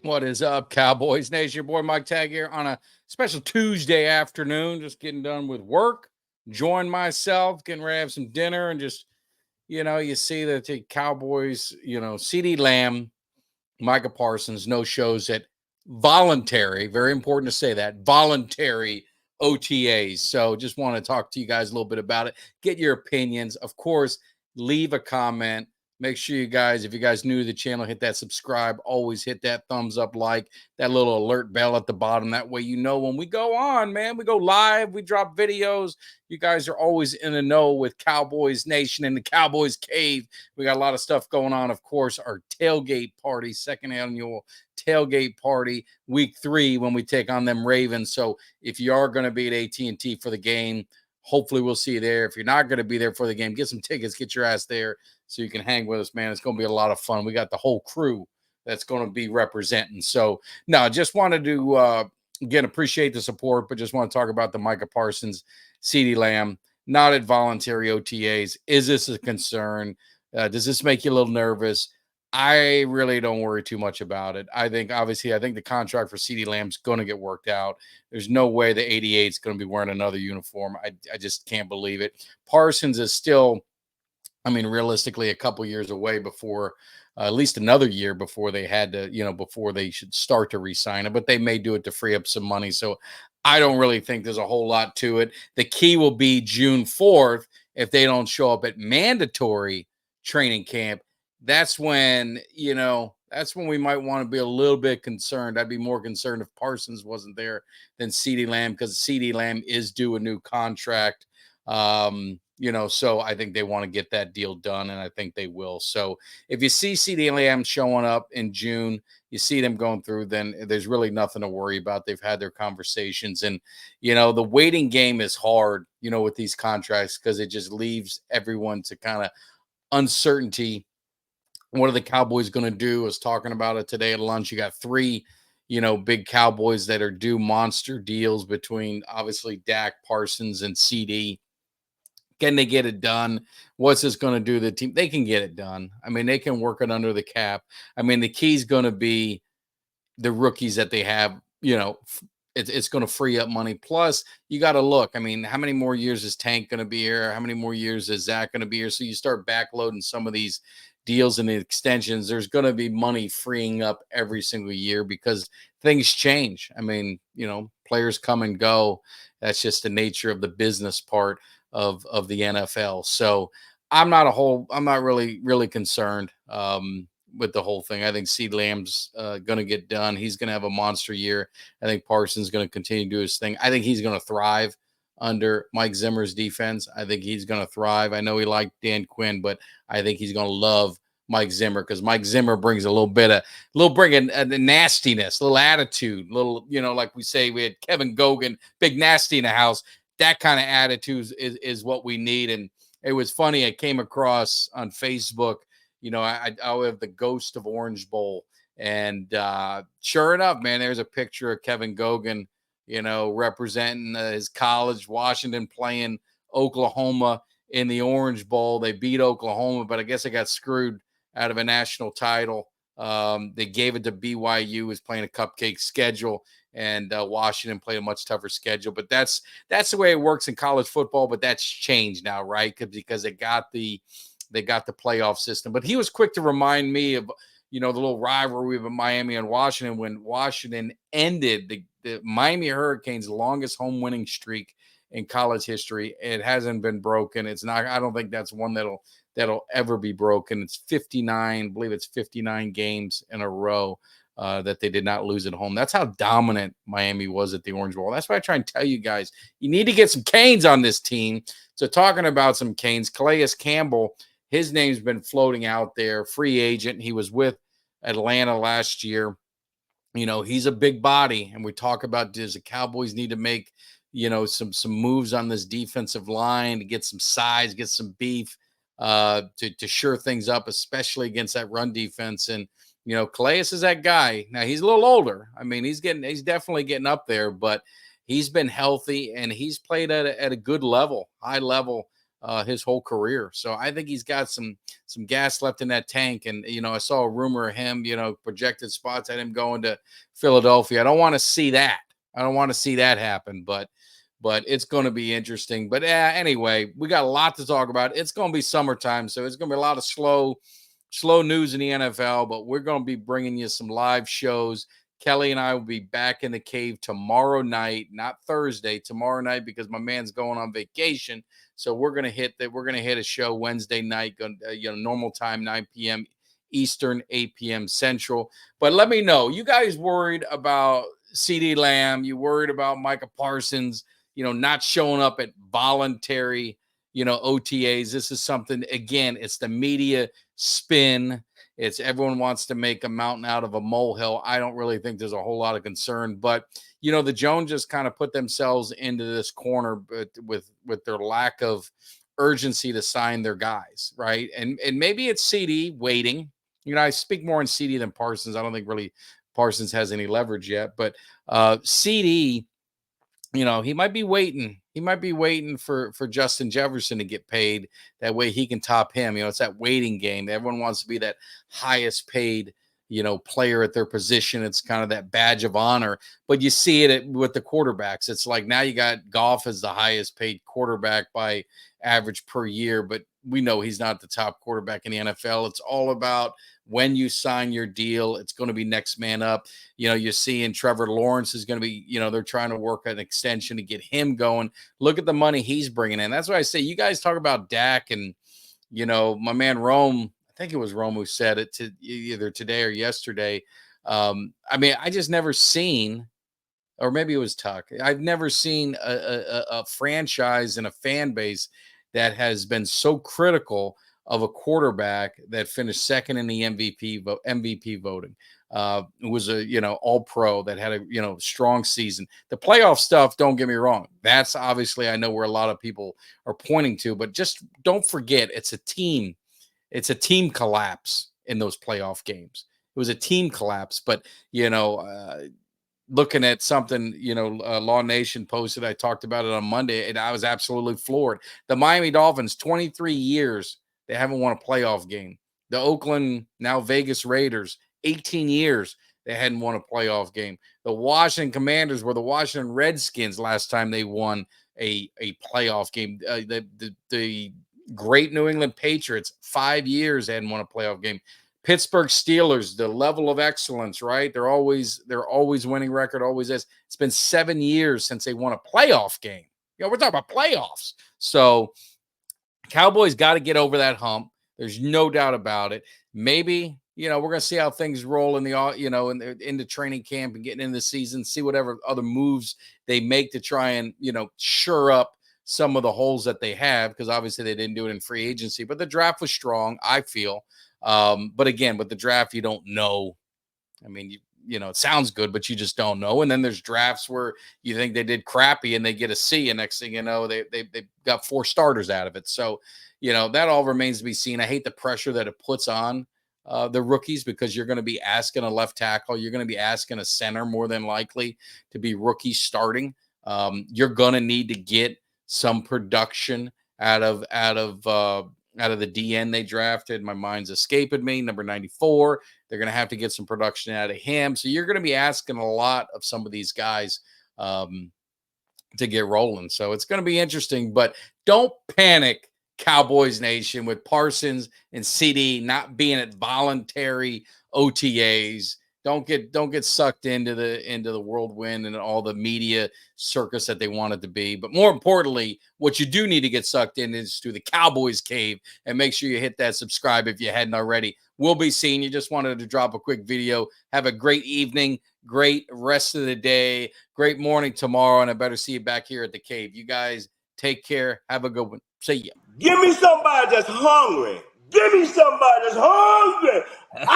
What is up, Cowboys Nation? Your boy Mike Tag here on a special Tuesday afternoon, just getting done with work. Enjoying myself, getting ready to have some dinner, and just, you see that the Cowboys, CeeDee Lamb, Micah Parsons, no shows at voluntary, very important to say that, voluntary OTAs. So just want to talk to you guys a little bit about it, get your opinions. Of course, leave a comment. Make sure you guys, if you guys new to the channel, hit that subscribe. Always hit that thumbs up, like that little alert bell at the bottom. That way you know when we go on, man. We go live, we drop videos. You guys are always in the know with Cowboys Nation and the Cowboys Cave. We got a lot of stuff going on. Of course, our tailgate party, second annual tailgate party, week 3 when we take on them Ravens. So if you are going to be at AT&T for the game, hopefully we'll see you there. If you're not going to be there for the game, get some tickets, get your ass there so you can hang with us, man. It's going to be a lot of fun. We got the whole crew that's going to be representing. So, no, just wanted to, again, appreciate the support, but just want to talk about the Micah Parsons, CeeDee Lamb, not at voluntary OTAs. Is this a concern? Does this make you a little nervous? I really don't worry too much about it. I think the contract for CeeDee Lamb's going to get worked out. There's no way the 88 is going to be wearing another uniform. I just can't believe it. Parsons is still, realistically, a couple years away before, at least another year before they had to, before they should start to re-sign him. But they may do it to free up some money. So I don't really think there's a whole lot to it. The key will be June 4th if they don't show up at mandatory training camp. That's when we might want to be a little bit concerned. I'd be more concerned if Parsons wasn't there than CeeDee Lamb, because CeeDee Lamb is due a new contract. So I think they want to get that deal done, and I think they will. So if you see CeeDee Lamb showing up in June, you see them going through, then there's really nothing to worry about. They've had their conversations, and, the waiting game is hard, with these contracts, because it just leaves everyone to kind of uncertainty. What are the Cowboys going to do? I was talking about it today at lunch. You got 3, big Cowboys that are due monster deals between, obviously, Dak, Parsons, and CeeDee. Can they get it done? What's this going to do to the team? They can get it done. They can work it under the cap. The key is going to be the rookies that they have. It's going to free up money. Plus, you got to look. How many more years is Tank going to be here? How many more years is Zach going to be here? So you start backloading some of these deals and the extensions. There's going to be money freeing up every single year because things change. Players come and go. That's just the nature of the business part of the NFL. So I'm not really concerned with the whole thing. I think CeeDee Lamb's going to get done. He's going to have a monster year. I think Parsons is going to continue to do his thing. I think he's going to thrive under Mike Zimmer's defense. I think he's going to thrive. I know he liked Dan Quinn, but I think he's going to love Mike Zimmer, because Mike Zimmer brings a nastiness, a little attitude, like we say, we had Kevin Gogan, big nasty in the house. That kind of attitude is what we need. And it was funny. I came across on Facebook, I have the Ghost of Orange Bowl. And sure enough, man, there's a picture of Kevin Gogan, representing his college, Washington, playing Oklahoma in the Orange Bowl. They beat Oklahoma, but I guess they got screwed out of a national title. They gave it to BYU, who was playing a cupcake schedule, and Washington played a much tougher schedule. But that's the way it works in college football. But that's changed now, right? Because they got the playoff system. But he was quick to remind me of the little rivalry with Miami and Washington when Washington ended the Miami Hurricanes' longest home winning streak in college history. It hasn't been broken. It's not. I don't think that's one that'll ever be broken. It's 59. I believe it's 59 games in a row that they did not lose at home. That's how dominant Miami was at the Orange Bowl. That's why I try and tell you guys, you need to get some Canes on this team. So talking about some Canes, Calais Campbell, his name's been floating out there, free agent. He was with Atlanta last year. He's a big body, and we talk about, does the Cowboys need to make, some moves on this defensive line to get some size, get some beef, to shore things up, especially against that run defense. And Calais is that guy. Now he's a little older. He's definitely getting up there, but he's been healthy and he's played at a good level, high level, his whole career. So I think he's got some gas left in that tank. And, I saw a rumor of him, projected spots at him going to Philadelphia. I don't want to see that. I don't want to see that happen, but it's going to be interesting. But anyway, we got a lot to talk about. It's going to be summertime, so it's going to be a lot of slow news in the NFL, but we're going to be bringing you some live shows. Kelly and I will be back in the cave tomorrow night, not Thursday, tomorrow night, because my man's going on vacation. So we're going to hit a show Wednesday night, normal time, 9 p.m. Eastern, 8 p.m. Central. But let me know, you guys worried about CeeDee Lamb? You worried about Micah Parsons, not showing up at voluntary, OTAs? This is something, again, it's the media spin. It's everyone wants to make a mountain out of a molehill. I don't really think there's a whole lot of concern, but the Joneses kind of put themselves into this corner with their lack of urgency to sign their guys, right? And maybe it's CeeDee waiting. I speak more on CeeDee than Parsons. I don't think really Parsons has any leverage yet, but CeeDee, he might be waiting. He might be waiting for Justin Jefferson to get paid. That way he can top him. It's that waiting game. Everyone wants to be that highest paid, player at their position. It's kind of that badge of honor. But you see it with the quarterbacks. It's like now you got Goff as the highest paid quarterback by average per year, but we know he's not the top quarterback in the NFL. It's all about when you sign your deal. It's going to be next man up. You're seeing Trevor Lawrence is going to be, they're trying to work an extension to get him going. Look at the money he's bringing in. That's why I say you guys talk about Dak and, my man Rome, I think it was Rome who said it to either today or yesterday. I just never seen, or maybe it was Tuck, I've never seen a franchise and a fan base that has been so critical of a quarterback that finished second in the MVP voting. It was a, all pro that had a, strong season. The playoff stuff, don't get me wrong. That's obviously, I know where a lot of people are pointing to, but just don't forget, it's a team collapse in those playoff games. It was a team collapse, but, looking at something, Law Nation posted, I talked about it on Monday, and I was absolutely floored. The Miami Dolphins, 23 years, they haven't won a playoff game. The Oakland, now Vegas Raiders, 18 years, they hadn't won a playoff game. The Washington Commanders were the Washington Redskins last time they won a playoff game. The great New England Patriots, 5 years, hadn't won a playoff game. Pittsburgh Steelers, the level of excellence, right? They're always winning record, always is. It's been 7 years since they won a playoff game. We're talking about playoffs. So Cowboys got to get over that hump. There's no doubt about it. Maybe, we're going to see how things roll in the, into training camp and getting into the season, see whatever other moves they make to try and, shore up some of the holes that they have, because obviously they didn't do it in free agency, but the draft was strong, I feel. But again, with the draft, you don't know. I mean, it sounds good, but you just don't know. And then there's drafts where you think they did crappy and they get a C, and next thing you know, they got 4 starters out of it. So, that all remains to be seen. I hate the pressure that it puts on the rookies, because you're going to be asking a left tackle, you're going to be asking a center more than likely to be rookie starting. You're going to need to get some production out of the DN they drafted. My mind's escaping me. Number 94. They're going to have to get some production out of him. So you're going to be asking a lot of some of these guys to get rolling. So it's going to be interesting, but don't panic, Cowboys Nation, with Parsons and CeeDee not being at voluntary OTAs. Don't get sucked into the whirlwind and all the media circus that they want it to be. But more importantly, what you do need to get sucked in is to the Cowboys Cave, and make sure you hit that subscribe if you hadn't already. We'll be seeing you. Just wanted to drop a quick video. Have a great evening, great rest of the day, great morning tomorrow, and I better see you back here at the cave. You guys take care. Have a good one. See ya. Give me somebody that's hungry. Give me somebody that's hungry.